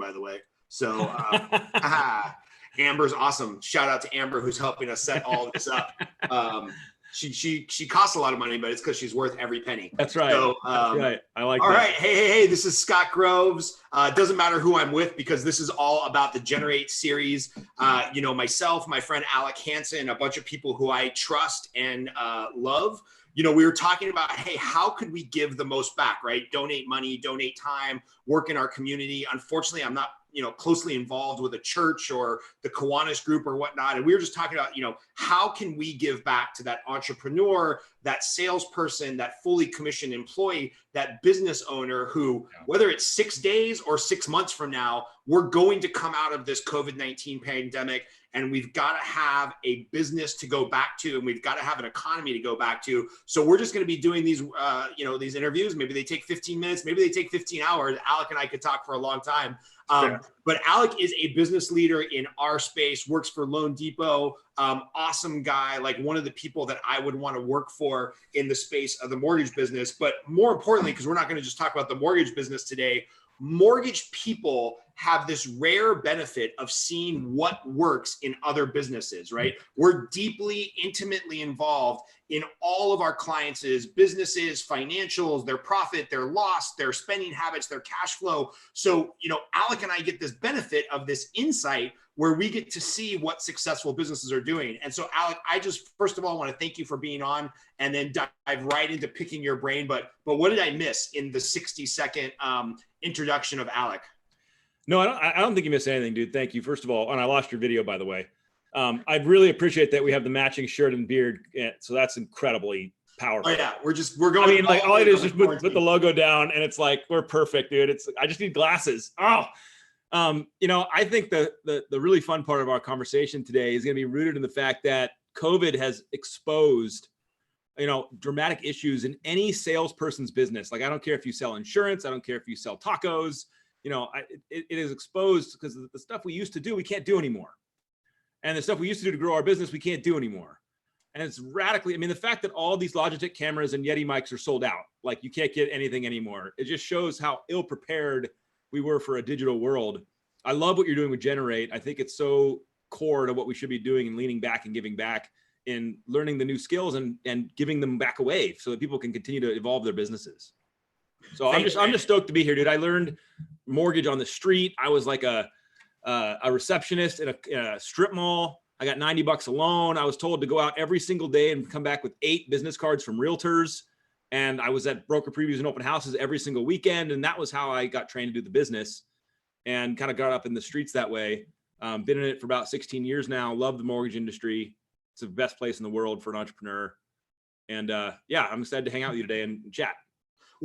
by the way. So Amber's awesome. Shout out to Amber, who's helping us set all this up. She costs a lot of money, but it's because she's worth every penny. That's right. So, that's right. I like all that. All right. Hey, this is Scott Groves. It doesn't matter who I'm with because this is all about the Generate series. Myself, my friend Alec Hanson, a bunch of people who I trust and love. We were talking about, hey, how could we give the most back, right? Donate money, donate time, work in our community. Unfortunately, I'm not closely involved with a church or the Kiwanis group or whatnot. And we were just talking about, how can we give back to that entrepreneur, that salesperson, that fully commissioned employee, that business owner who, whether it's 6 days or 6 months from now, we're going to come out of this COVID-19 pandemic and we've got to have a business to go back to, and we've got to have an economy to go back to. So we're just going to be doing these, these interviews. Maybe they take 15 minutes, maybe they take 15 hours. Alec and I could talk for a long time. But Alec is a business leader in our space, works for loanDepot, awesome guy, like one of the people that I would want to work for in the space of the mortgage business. But more importantly, because we're not going to just talk about the mortgage business today, mortgage people have this rare benefit of seeing what works in other businesses, right? We're deeply, intimately involved in all of our clients' businesses, financials, their profit, their loss, their spending habits, their cash flow. So, Alec and I get this benefit of this insight where we get to see what successful businesses are doing. And so, Alec, I just, first of all, want to thank you for being on and then dive right into picking your brain. But what did I miss in the 60-second introduction of Alec? No, I don't think you missed anything, dude. Thank you. First of all, and I lost your video, by the way. I really appreciate that we have the matching shirt and beard. So that's incredibly powerful. Oh yeah. We're going. I mean, like all I do is just put the logo down and it's like, we're perfect, dude. I just need glasses. I think the really fun part of our conversation today is going to be rooted in the fact that COVID has exposed, dramatic issues in any salesperson's business. Like, I don't care if you sell insurance. I don't care if you sell tacos. It is exposed because the stuff we used to do, we can't do anymore. And the stuff we used to do to grow our business, we can't do anymore. And it's radically, the fact that all these Logitech cameras and Yeti mics are sold out, like you can't get anything anymore. It just shows how ill prepared we were for a digital world. I love what you're doing with Generate. I think it's so core to what we should be doing and leaning back and giving back in learning the new skills and giving them back away so that people can continue to evolve their businesses. So I'm just stoked to be here, dude. I learned mortgage on the street. I was like a receptionist in a strip mall. I got $90 a loan. I was told to go out every single day and come back with 8 business cards from realtors. And I was at broker previews and open houses every single weekend. And that was how I got trained to do the business and kind of got up in the streets that way. Been in it for about 16 years now. Love the mortgage industry. It's the best place in the world for an entrepreneur. And I'm excited to hang out with you today and chat.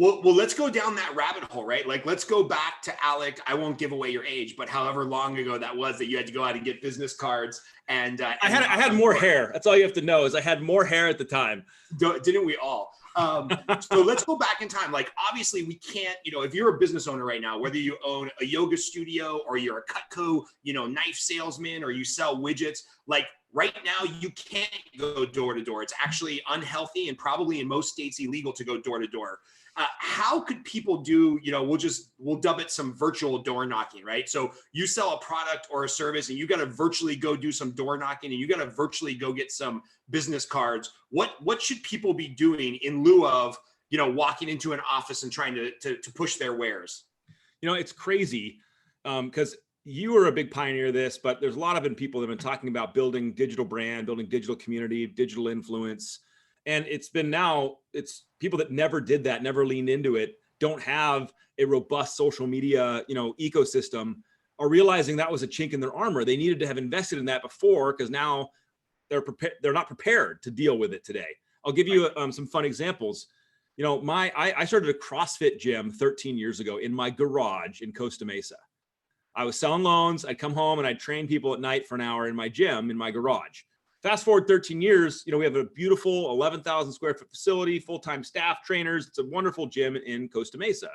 Well, let's go down that rabbit hole, right? Like, let's go back to Alec. I won't give away your age, but however long ago that was that you had to go out and get business cards. And I had more hair. That's all you have to know is I had more hair at the time. Didn't we all? So let's go back in time. Like, obviously we can't, if you're a business owner right now, whether you own a yoga studio or you're a Cutco, knife salesman, or you sell widgets, like right now you can't go door to door. It's actually unhealthy and probably in most states illegal to go door to door. How could people do, we'll dub it some virtual door knocking, right? So you sell a product or a service and you got to virtually go do some door knocking and you got to virtually go get some business cards. What should people be doing in lieu of, walking into an office and trying to push their wares? It's crazy because you were a big pioneer of this, but there's a lot of people that have been talking about building digital brand, building digital community, digital influence. And it's people that never did that, never leaned into it, don't have a robust social media, ecosystem, are realizing that was a chink in their armor. They needed to have invested in that before because now they're not prepared to deal with it today. I'll give you some fun examples. I started a CrossFit gym 13 years ago in my garage in Costa Mesa. I was selling loans. I'd come home and I'd train people at night for an hour in my gym in my garage. Fast forward 13 years, we have a beautiful 11,000 square foot facility, full-time staff, trainers. It's a wonderful gym in Costa Mesa.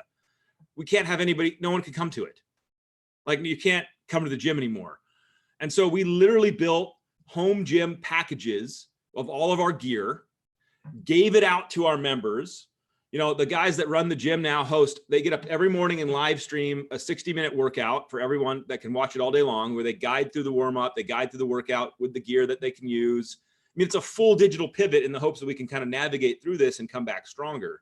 We can't have anybody, no one can come to it. Like, you can't come to the gym anymore. And so we literally built home gym packages of all of our gear, gave it out to our members, You know, the guys that run the gym now they get up every morning and live stream a 60-minute workout for everyone that can watch it all day long, where they guide through the warm up, they guide through the workout with the gear that they can use. I mean, it's a full digital pivot in the hopes that we can kind of navigate through this and come back stronger.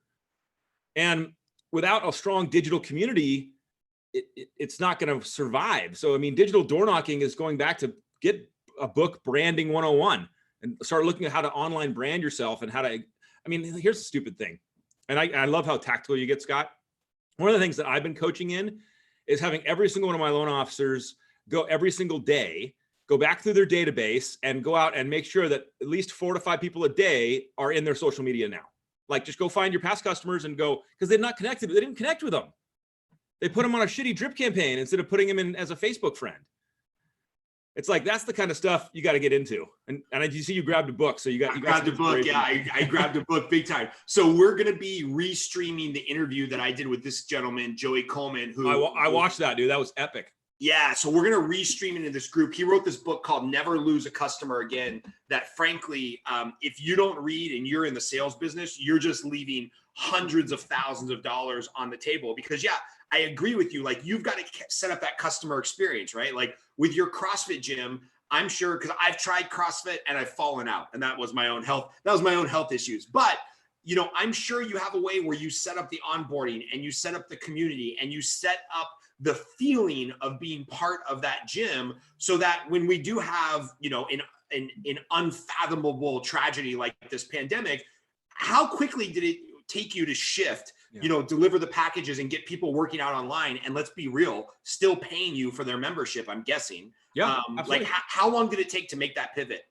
And without a strong digital community, it's not going to survive. So, I mean, digital door knocking is going back to get a book, Branding 101, and start looking at how to online brand yourself and how to, I mean, here's the stupid thing. And I love how tactical you get, Scott. One of the things that I've been coaching in is having every single one of my loan officers go every single day, go back through their database and go out and make sure that at least 4 to 5 people a day are in their social media now. Like, just go find your past customers and go, because they're not connected. They didn't connect with them. They put them on a shitty drip campaign instead of putting them in as a Facebook friend. It's like, that's the kind of stuff you got to get into. And I you see you grabbed a book. So you grabbed the book. Yeah, I grabbed a book big time. So we're going to be restreaming the interview that I did with this gentleman, Joey Coleman, who I watched that, dude. That was epic. Yeah. So we're going to restream it into this group. He wrote this book called Never Lose a Customer Again, that frankly, if you don't read and you're in the sales business, you're just leaving hundreds of thousands of dollars on the table. Because I agree with you. Like, you've got to set up that customer experience, right? Like with your CrossFit gym, I'm sure, because I've tried CrossFit and I've fallen out, and that was my own health. That was my own health issues. But, you know, I'm sure you have a way where you set up the onboarding and you set up the community and you set up the feeling of being part of that gym, so that when we do have, you know, an unfathomable tragedy like this pandemic, how quickly did it take you to shift, you know, deliver the packages and get people working out online? And let's be real, still paying you for their membership, I'm guessing. Yeah. Like, how long did it take to make that pivot?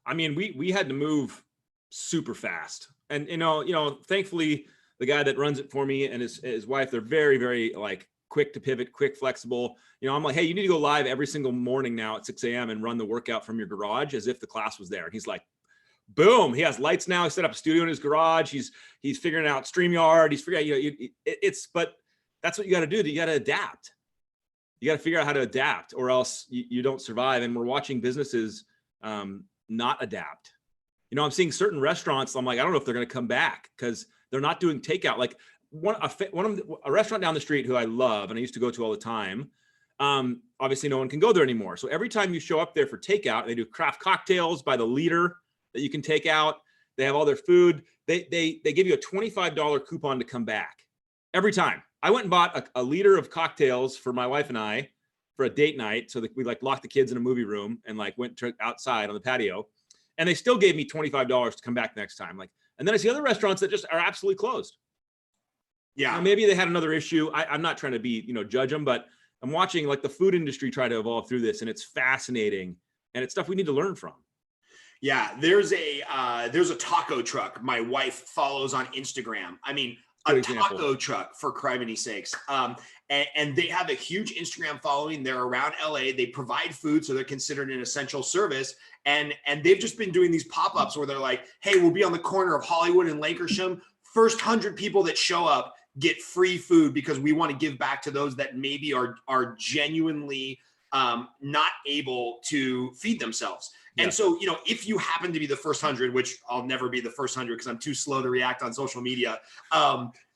I mean, we had to move super fast. And, you know, thankfully the guy that runs it for me and his wife, they're very, very like quick to pivot, quick, flexible. You know, I'm like, hey, you need to go live every single morning now at 6 a.m. and run the workout from your garage as if the class was there. And he's like, boom, he has lights now. He set up a studio in his garage. He's figuring out StreamYard. He's figuring out, you know, but that's what you got to do. You got to adapt. You got to figure out how to adapt, or else you don't survive. And we're watching businesses not adapt. You know, I'm seeing certain restaurants. I'm like, I don't know if they're going to come back because they're not doing takeout. Like a restaurant down the street who I love and I used to go to all the time. Obviously, no one can go there anymore. So every time you show up there for takeout, they do craft cocktails by the liter that you can take out. They have all their food. They give you a $25 coupon to come back every time. I went and bought a liter of cocktails for my wife and I for a date night. So that we like locked the kids in a movie room and like went outside on the patio, and they still gave me $25 to come back next time. Like, and then I see other restaurants that just are absolutely closed. Yeah. Maybe they had another issue. I'm not trying to be, you know, judge them, but I'm watching like the food industry try to evolve through this, and it's fascinating, and it's stuff we need to learn from. Yeah, there's a taco truck my wife follows on Instagram. I mean, a taco truck, for criminy sakes. And they have a huge Instagram following. They're around LA. They provide food, so they're considered an essential service. And they've just been doing these pop-ups where they're like, hey, we'll be on the corner of Hollywood and Lancashire. First 100 people that show up get free food, because we want to give back to those that maybe are genuinely not able to feed themselves. And so, you know, if you happen to be the first 100, which I'll never be the first 100 because I'm too slow to react on social media.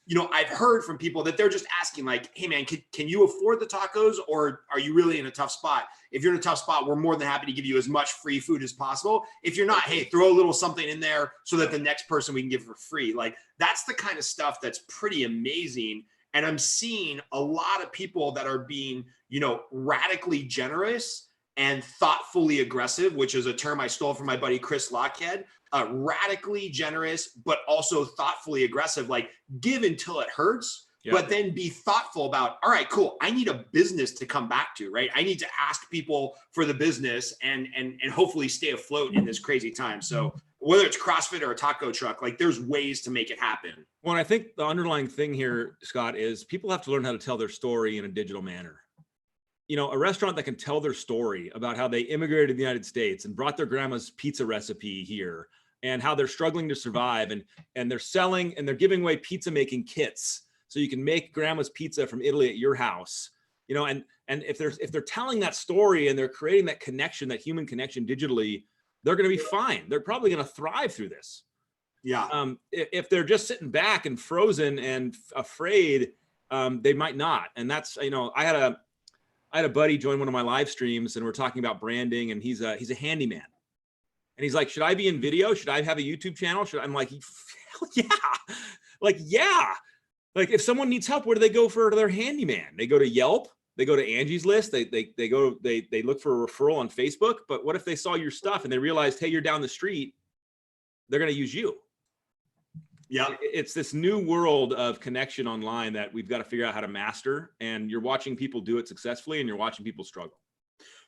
You know, I've heard from people that they're just asking like, hey man, can you afford the tacos, or are you really in a tough spot? If you're in a tough spot, we're more than happy to give you as much free food as possible. If you're not, hey, throw a little something in there so that the next person we can give for free. Like, that's the kind of stuff that's pretty amazing. And I'm seeing a lot of people that are being, you know, radically generous and thoughtfully aggressive, which is a term I stole from my buddy Chris Lockhead. Radically generous, but also thoughtfully aggressive. Like, give until it hurts, but then be thoughtful about, all right, cool, I need a business to come back to, right? I need to ask people for the business and hopefully stay afloat in this crazy time. So whether it's CrossFit or a taco truck, like, there's ways to make it happen. Well, and I think the underlying thing here, Scott, is people have to learn how to tell their story in a digital manner. You know, a restaurant that can tell their story about how they immigrated to the United States and brought their grandma's pizza recipe here, and how they're struggling to survive, and they're selling and they're giving away pizza making kits so you can make grandma's pizza from Italy at your house. You know, and if they're telling that story and they're creating that connection, that human connection digitally, they're going to be fine. They're probably going to thrive through this. Yeah. If they're just sitting back and frozen and afraid, they might not. And that's, I had a buddy join one of my live streams and we're talking about branding, and he's a handyman. And he's like, should I be in video? Should I have a YouTube channel? I'm like, hell yeah. Like, yeah. Like if someone needs help, where do they go for their handyman? They go to Yelp, they go to Angie's List, they look for a referral on Facebook. But what if they saw your stuff and they realized, hey, you're down the street, they're going to use you. Yeah. It's this new world of connection online that we've got to figure out how to master. And you're watching people do it successfully and you're watching people struggle.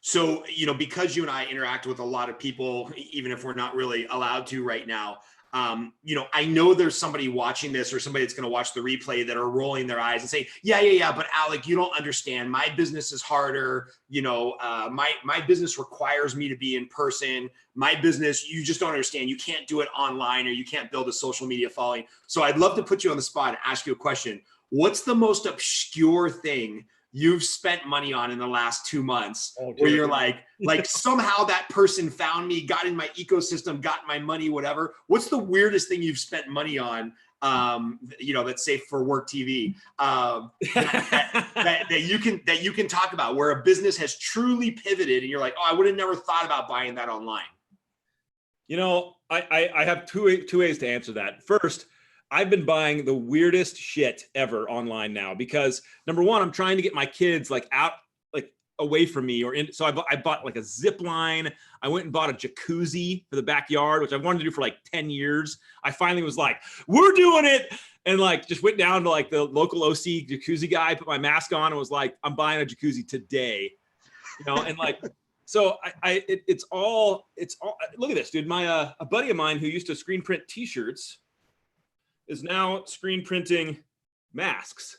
So, because you and I interact with a lot of people, even if we're not really allowed to right now, I know there's somebody watching this or somebody that's going to watch the replay that are rolling their eyes and say, yeah, but Alec, you don't understand. My business is harder. My business requires me to be in person. My business, you just don't understand. You can't do it online, or you can't build a social media following. So I'd love to put you on the spot and ask you a question. What's the most obscure thing you've spent money on in the last 2 months where you're like somehow that person found me, got in my ecosystem, got my money, whatever? What's the weirdest thing you've spent money on, that's safe for work TV, that you can talk about, where a business has truly pivoted and you're like, oh, I would have never thought about buying that online? I have two ways to answer that. First, I've been buying the weirdest shit ever online now, because number one, I'm trying to get my kids out, away from me, so I bought like a zip line. I went and bought a jacuzzi for the backyard, which I wanted to do for 10 years. I finally was like, we're doing it. And just went down to the local OC jacuzzi guy, put my mask on, and was like, I'm buying a jacuzzi today, and so it's all, look at this, dude. My, a buddy of mine who used to screen print t-shirts is now screen printing masks.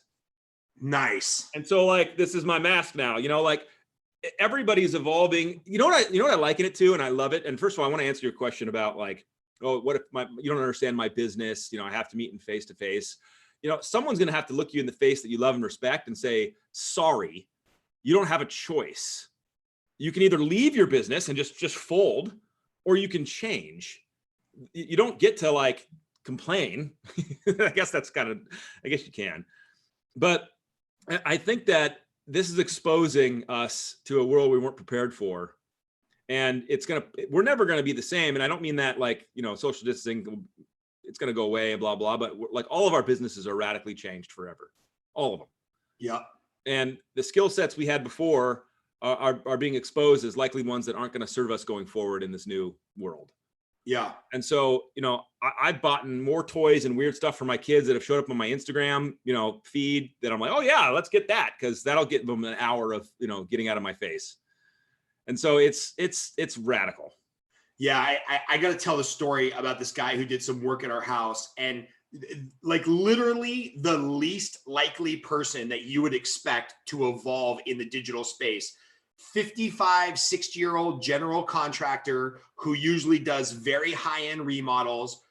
Nice. And so this is my mask now, everybody's evolving. You know what I liken it to? And I love it. And first of all, I want to answer your question about oh, what if you don't understand my business? I have to meet in face to face. Someone's going to have to look you in the face that you love and respect and say, sorry, you don't have a choice. You can either leave your business and just fold, or you can change. You don't get to complain. I guess you can. But I think that this is exposing us to a world we weren't prepared for. And we're never going to be the same. And I don't mean that social distancing, it's going to go away and blah, blah, but all of our businesses are radically changed forever. All of them. Yeah. And the skill sets we had before are being exposed as likely ones that aren't going to serve us going forward in this new world. Yeah. And so, I've bought more toys and weird stuff for my kids that have showed up on my Instagram, feed, that I'm like, oh yeah, let's get that, because that'll get them an hour of, getting out of my face. And so it's radical. Yeah. I got to tell the story about this guy who did some work at our house, and literally the least likely person that you would expect to evolve in the digital space. 55, 60-year-old general contractor who usually does very high-end remodels,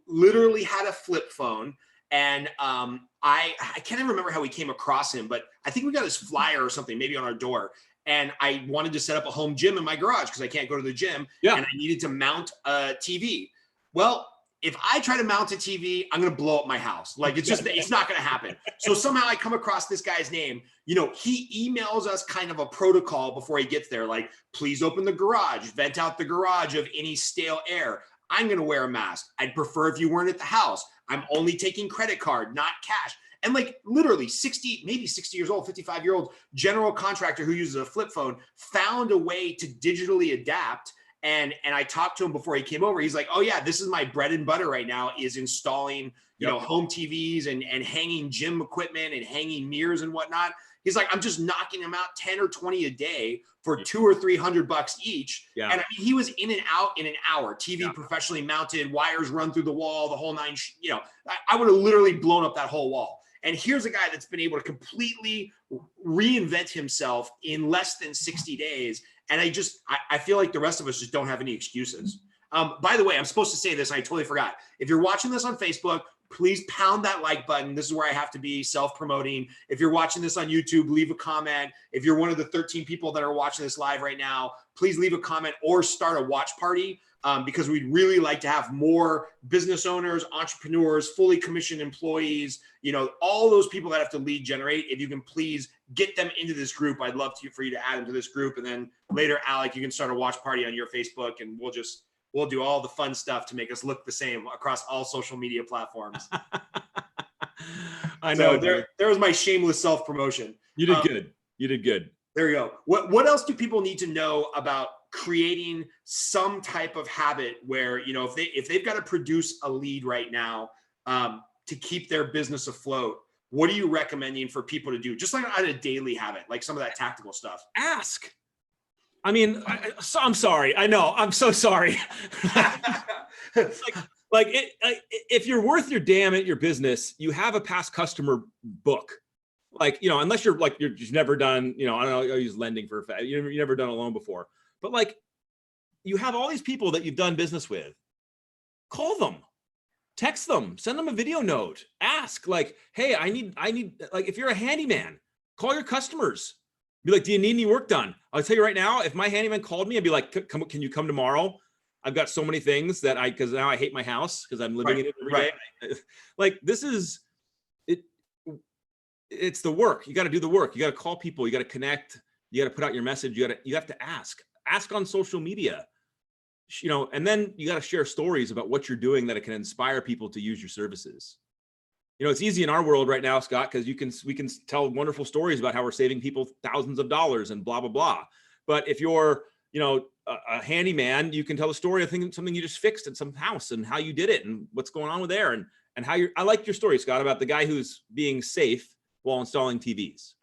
literally had a flip phone. And I can't even remember how we came across him, but I think we got his flyer or something, maybe on our door. And I wanted to set up a home gym in my garage because I can't go to the gym. Yeah. And I needed to mount a TV. Well, if I try to mount a TV, I'm going to blow up my house. It's not going to happen. So somehow I come across this guy's name. He emails us kind of a protocol before he gets there. Please open the garage, vent out the garage of any stale air. I'm going to wear a mask. I'd prefer if you weren't at the house. I'm only taking credit card, not cash. And literally 60, maybe 60 years old, 55-year-old general contractor who uses a flip phone found a way to digitally adapt. And I talked to him before he came over. He's like, oh yeah, this is my bread and butter right now, is installing, home TVs and hanging gym equipment and hanging mirrors and whatnot. He's like, I'm just knocking them out 10 or 20 a day for $200 or $300 each. Yeah. And I mean, he was in and out in an hour, TV professionally mounted, wires run through the wall, the whole nine, I would have literally blown up that whole wall. And here's a guy that's been able to completely reinvent himself in less than 60 days. And I feel like the rest of us just don't have any excuses. By the way, I'm supposed to say this, and I totally forgot. If you're watching this on Facebook, please pound that like button. This is where I have to be self-promoting. If you're watching this on YouTube, leave a comment. If you're one of the 13 people that are watching this live right now, please leave a comment or start a watch party, because we'd really like to have more business owners, entrepreneurs, fully commissioned employees, all those people that have to lead generate. If you can please get them into this group, I'd love for you to add them to this group. And then later, Alec, you can start a watch party on your Facebook, and we'll do all the fun stuff to make us look the same across all social media platforms. I know. So there was my shameless self-promotion. You did good. You did good. There you go. What else do people need to know about creating some type of habit where, if they've got to produce a lead right now to keep their business afloat, what are you recommending for people to do? Just like on a daily habit, like some of that tactical stuff. Ask. I mean, I'm sorry. I know. I'm so sorry. If you're worth your damn at your business, you have a past customer book. Unless you've never done, I don't know, I'll use lending for a fact. You've never done a loan before, but you have all these people that you've done business with. Call them, text them, send them a video note, ask hey, I need, if you're a handyman, call your customers. Be like, do you need any work done? I'll tell you right now, if my handyman called me, I'd be like, can you come tomorrow? I've got so many things because now I hate my house because I'm living in it every day. This is it. It's the work. You got to do the work. You got to call people. You got to connect. You got to put out your message. You have to ask on social media, and then you got to share stories about what you're doing that it can inspire people to use your services. It's easy in our world right now, Scott, because we can tell wonderful stories about how we're saving people thousands of dollars and blah, blah, blah. But if you're, a handyman, you can tell a story of something you just fixed in some house and how you did it and what's going on with there and how I like your story, Scott, about the guy who's being safe while installing TVs.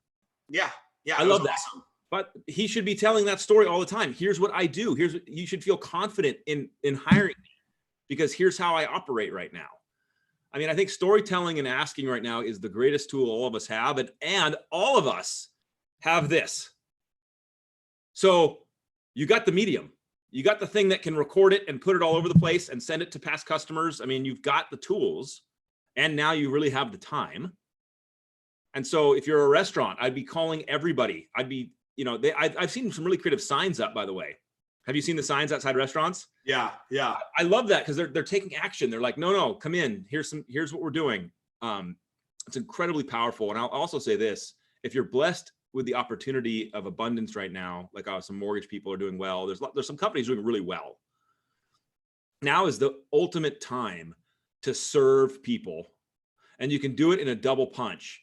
Yeah. I love that. Awesome. But he should be telling that story all the time. Here's what I do. You should feel confident in hiring me because here's how I operate right now. I mean, I think storytelling and asking right now is the greatest tool all of us have, and all of us have this. So you got the medium, you got the thing that can record it and put it all over the place and send it to past customers. I mean, you've got the tools, and now you really have the time. And so if you're a restaurant, I'd be calling everybody. I'd be, I've seen some really creative signs up, by the way. Have you seen the signs outside restaurants? Yeah. I love that because they're taking action. They're like, no, come in. Here's what we're doing. It's incredibly powerful. And I'll also say this: if you're blessed with the opportunity of abundance right now, like some mortgage people are doing well, there's some companies doing really well. Now is the ultimate time to serve people, and you can do it in a double punch.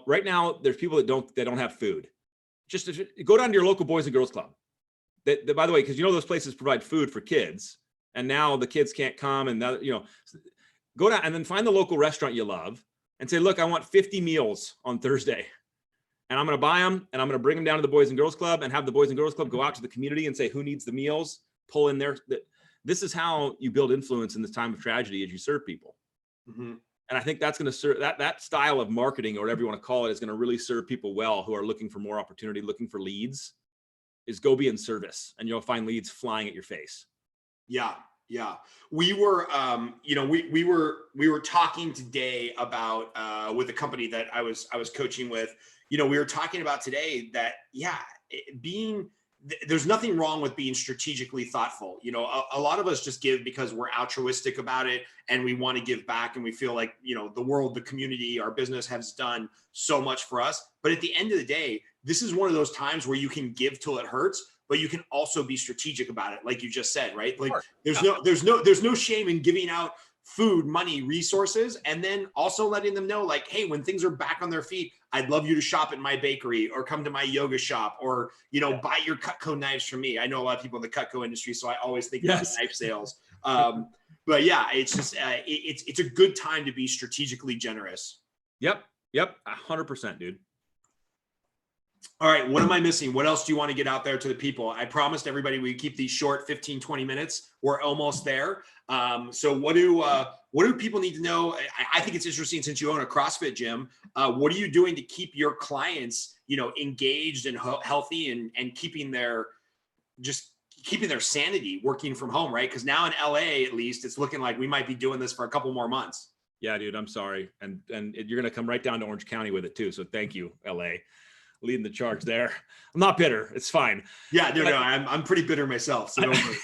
Right now there's people that don't have food. Just go down to your local Boys and Girls Club. That, by the way, because those places provide food for kids, and now the kids can't come, and go down and then find the local restaurant you love and say, look, I want 50 meals on Thursday, and I'm going to buy them, and I'm going to bring them down to the Boys and Girls Club, and have the Boys and Girls Club go out to the community and say, who needs the meals? Pull in there. This is how you build influence in this time of tragedy, as you serve people. Mm-hmm. And I think that's going to serve that style of marketing, or whatever you want to call it, is going to really serve people well who are looking for more opportunity, looking for leads. Is go be in service, and you'll find leads flying at your face. Yeah. We were, we were talking today about with a company that I was coaching with. We were talking about today that there's nothing wrong with being strategically thoughtful. A lot of us just give because we're altruistic about it and we want to give back, and we feel like the world, the community, our business has done so much for us. But at the end of the day, this is one of those times where you can give till it hurts, but you can also be strategic about it, like you just said, right? Like there's no shame in giving out food, money, resources, and then also letting them know, like, hey, when things are back on their feet, I'd love you to shop at my bakery or come to my yoga shop, or buy your Cutco knives from me. I know a lot of people in the Cutco industry, so I always think about knife sales. But yeah, it's just it's a good time to be strategically generous. Yep, 100%, dude. All right, what am I missing? What else do you want to get out there to the people? I promised everybody we keep these short, 15, 20 minutes. We're almost there. So what do people need to know? I think it's interesting, since you own a CrossFit gym. What are you doing to keep your clients, engaged and healthy, and keeping their sanity working from home, right? Because now in LA, at least, it's looking like we might be doing this for a couple more months. Yeah, dude, I'm sorry. And you're going to come right down to Orange County with it too. So thank you, LA, leading the charge there. I'm not bitter. It's fine. Yeah, no, I'm pretty bitter myself. So don't worry.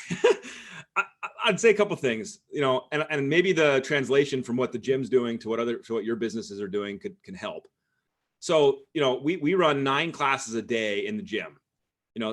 I'd say a couple of things, and maybe the translation from what the gym's doing to what your businesses are doing can help. So, we run 9 classes a day in the gym.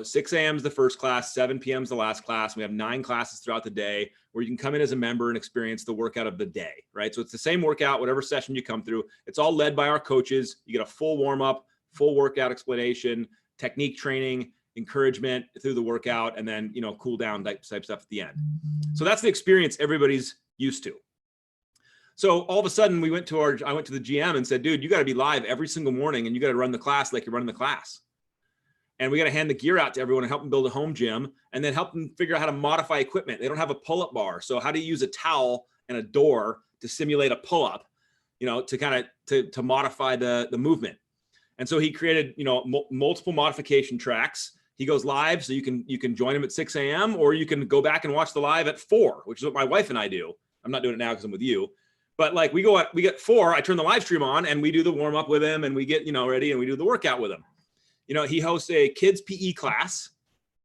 6 a.m. is the first class, 7 p.m. is the last class. We have 9 classes throughout the day where you can come in as a member and experience the workout of the day, right? So it's the same workout, whatever session you come through. It's all led by our coaches. You get a full warm-up, full workout explanation, technique training, encouragement through the workout, and then, cool down type stuff at the end. So that's the experience everybody's used to. So all of a sudden I went to the GM and said, dude, you got to be live every single morning and you got to run the class like you're running the class. And we got to hand the gear out to everyone and help them build a home gym and then help them figure out how to modify equipment. They don't have a pull-up bar. So how do you use a towel and a door to simulate a pull-up, to kind of to modify the movement. And so he created, multiple modification tracks. He goes live, so you can join him at 6 a.m. or you can go back and watch the live at 4, which is what my wife and I do. I'm not doing it now because I'm with you. But like we get 4, I turn the live stream on and we do the warm up with him and we get, ready and we do the workout with him. He hosts a kids PE class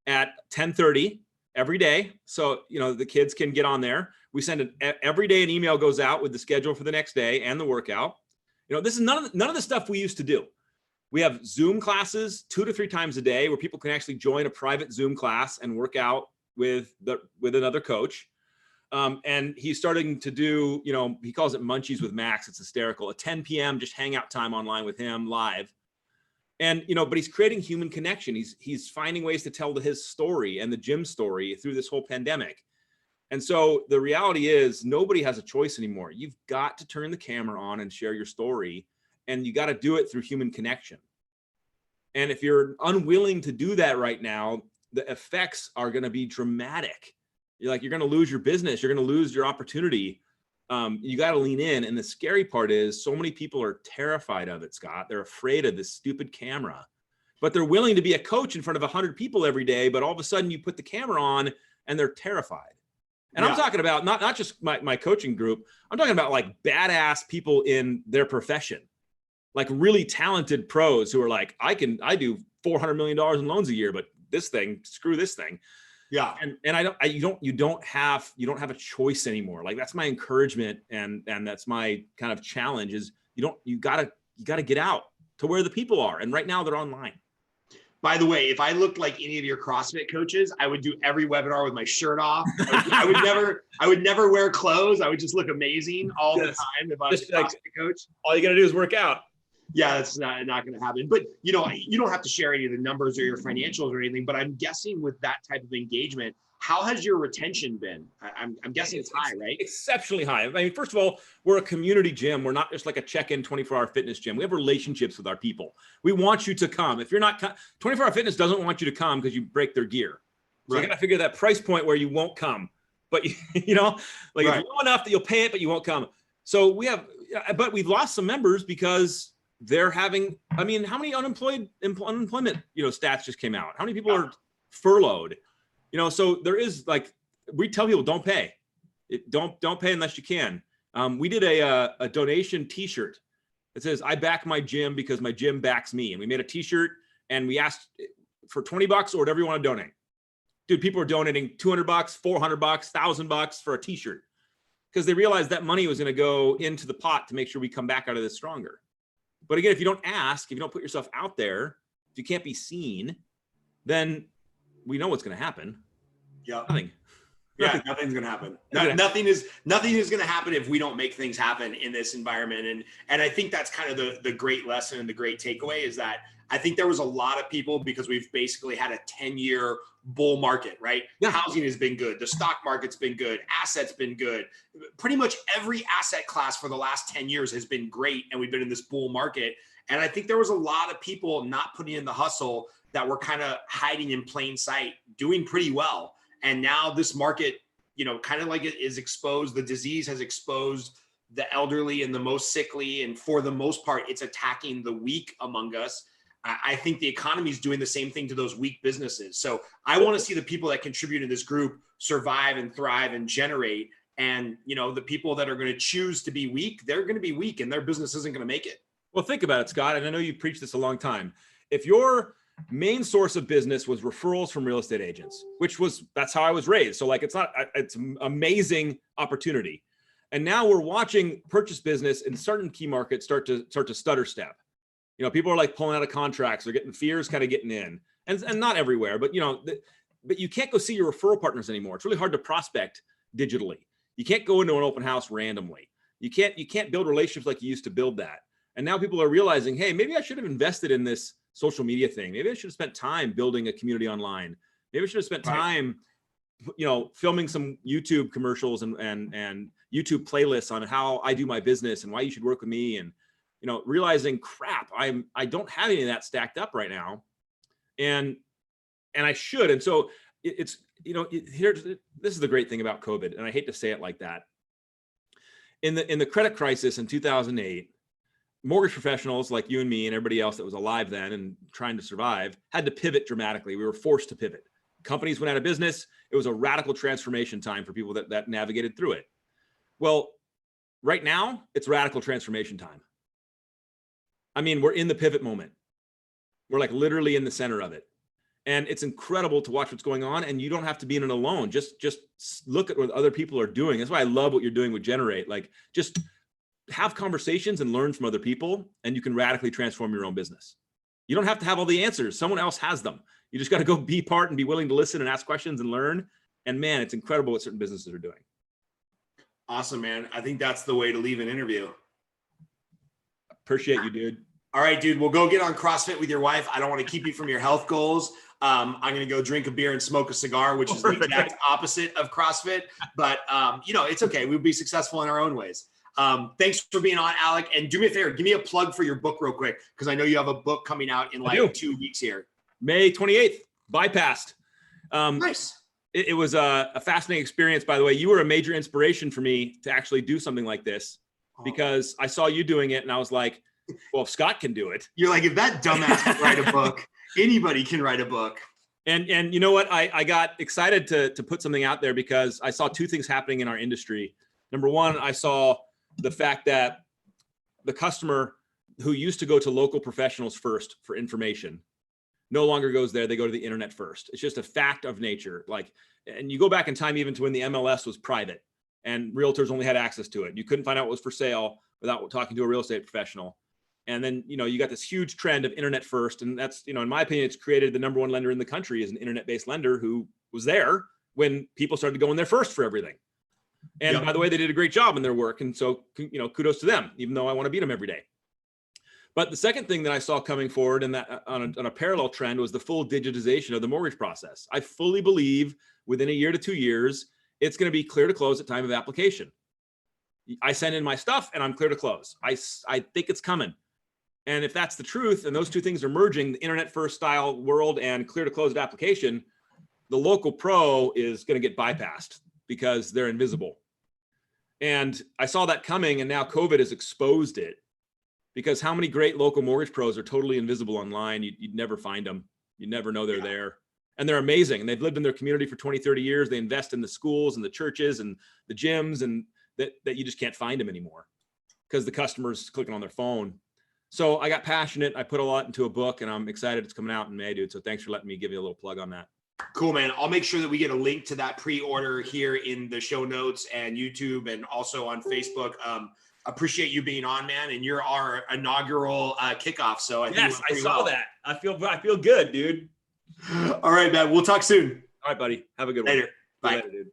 at 10:30 every day. So, the kids can get on there. We send every day an email goes out with the schedule for the next day and the workout. This is none of the stuff we used to do. We have Zoom classes 2 to 3 times a day where people can actually join a private Zoom class and work out with another coach. And he's starting to do, he calls it Munchies with Max. It's hysterical. At 10 p.m., just hangout time online with him live. And, but he's creating human connection. He's finding ways to tell his story and the gym story through this whole pandemic. And so the reality is nobody has a choice anymore. You've got to turn the camera on and share your story, and you got to do it through human connection. And if you're unwilling to do that right now, the effects are going to be dramatic. You're going to lose your business. You're going to lose your opportunity. You got to lean in. And the scary part is so many people are terrified of it, Scott. They're afraid of this stupid camera, but they're willing to be a coach in front of 100 people every day. But all of a sudden you put the camera on and they're terrified. And I'm talking about not just my coaching group. I'm talking about like badass people in their profession, like really talented pros who are like, I do $400 million in loans a year, but screw this thing. Yeah. And you don't have a choice anymore. Like that's my encouragement. And that's my kind of challenge is you gotta get out to where the people are. And right now they're online. By the way, if I looked like any of your CrossFit coaches, I would do every webinar with my shirt off. I would never wear clothes. I would just look amazing all the time if I was a CrossFit coach. All you got to do is work out. Yeah, that's not going to happen. But, you don't have to share any of the numbers or your financials or anything, but I'm guessing with that type of engagement, how has your retention been? I'm guessing it's high, right? Exceptionally high. I mean, first of all, we're a community gym. We're not just like a check-in 24-hour fitness gym. We have relationships with our people. We want you to come. If you're not 24-hour fitness doesn't want you to come because you break their gear. So you got to figure that price point where you won't come. But it's low enough that you'll pay it, but you won't come. So but we've lost some members because they're having, how many unemployment, stats just came out? How many people are furloughed? So there is we tell people don't pay. Don't pay unless you can. We did a donation T-shirt that says, I back my gym because my gym backs me. And we made a T-shirt and we asked for $20 or whatever you want to donate. Dude, people are donating $200, $400, $1,000 for a T-shirt because they realized that money was going to go into the pot to make sure we come back out of this stronger. But again, if you don't ask, if you don't put yourself out there, if you can't be seen, then we know what's going to happen. Yeah. Nothing. Yeah, nothing's going to happen. Nothing is going to happen if we don't make things happen in this environment. And I think that's kind of the great lesson and the great takeaway is that I think there was a lot of people because we've basically had a 10-year bull market, right? Yeah. Housing has been good. The stock market's been good. Assets been good. Pretty much every asset class for the last 10 years has been great. And we've been in this bull market. And I think there was a lot of people not putting in the hustle that were kind of hiding in plain sight, doing pretty well. And now this market, kind of like it is exposed. The disease has exposed the elderly and the most sickly. And for the most part, it's attacking the weak among us. I think the economy is doing the same thing to those weak businesses. So I want to see the people that contribute in this group survive and thrive and generate. And, you know, the people that are going to choose to be weak, they're going to be weak and their business isn't going to make it. Well, think about it, Scott. And I know you've preached this a long time. If your main source of business was referrals from real estate agents, that's how I was raised. So like, it's an amazing opportunity. And now we're watching purchase business in certain key markets start to stutter step. You know, people are like pulling out of contracts, they're getting fears kind of getting in, and not everywhere, but you know, but you can't go see your referral partners anymore. It's really hard to prospect digitally. You can't go into an open house randomly. You can't build relationships like you used to build that. And now people are realizing, hey, maybe I should have invested in this social media thing. Maybe I should have spent time building a community online. Maybe I should have spent time, you know, filming some YouTube commercials and YouTube playlists on how I do my business and why you should work with me. And, you know, realizing crap, I don't have any of that stacked up right now. And I should. And so it's, you know, this is the great thing about COVID. And I hate to say it like that. In the credit crisis in 2008, mortgage professionals like you and me and everybody else that was alive then and trying to survive had to pivot dramatically. We were forced to pivot. Companies went out of business. It was a radical transformation time for people that navigated through it. Well, right now it's radical transformation time. I mean, we're in the pivot moment. We're like literally in the center of it. And it's incredible to watch what's going on. And you don't have to be in it alone. Just look at what other people are doing. That's why I love what you're doing with Generate. Like, just have conversations and learn from other people, and you can radically transform your own business. You don't have to have all the answers. Someone else has them. You just got to go be part and be willing to listen and ask questions and learn. And man, it's incredible what certain businesses are doing. Awesome, man. I think that's the way to leave an interview. Appreciate you, dude. All right, dude. We'll go get on CrossFit with your wife. I don't want to keep you from your health goals. I'm going to go drink a beer and smoke a cigar, which is the exact opposite of CrossFit. But, you know, it's okay. We'll be successful in our own ways. Thanks for being on, Alec. And do me a favor, give me a plug for your book real quick, because I know you have a book coming out in like 2 weeks here. May 28th, Bypassed. Nice. It was a fascinating experience, by the way. You were a major inspiration for me to actually do something like this, because I saw you doing it and I was like, well, if Scott can do it. You're like, if that dumbass can write a book, anybody can write a book. And you know what? I got excited to put something out there because I saw two things happening in our industry. Number one, I saw the fact that the customer who used to go to local professionals first for information no longer goes there. They go to the internet first. It's just a fact of nature. Like, and you go back in time even to when the MLS was private and realtors only had access to it. You couldn't find out what was for sale without talking to a real estate professional. And then, you know, you got this huge trend of internet first. And that's, you know, in my opinion, it's created the #1 lender in the country is an internet-based lender who was there when people started going there first for everything. And by the way, they did a great job in their work. And so, you know, kudos to them, even though I want to beat them every day. But the second thing that I saw coming forward and that on a parallel trend was the full digitization of the mortgage process. I fully believe within a year to 2 years, it's going to be clear to close at time of application. I send in my stuff and I'm clear to close. I think it's coming. And if that's the truth, and those two things are merging, the internet first style world and clear to close at application, the local pro is going to get bypassed because they're invisible. And I saw that coming, and now COVID has exposed it, because how many great local mortgage pros are totally invisible online? You'd never find them. You never know they're there. And they're amazing. And they've lived in their community for 20, 30 years. They invest in the schools and the churches and the gyms, and that you just can't find them anymore because the customer's clicking on their phone. So I got passionate. I put a lot into a book, and I'm excited it's coming out in May, dude. So thanks for letting me give you a little plug on that. Cool, man. I'll make sure that we get a link to that pre-order here in the show notes and YouTube and also on Facebook. Appreciate you being on, man. And you're our inaugural kickoff. So I think I saw that. I feel good, dude. All right, man. We'll talk soon. All right, buddy. Have a good one. Later. Bye. Later, dude.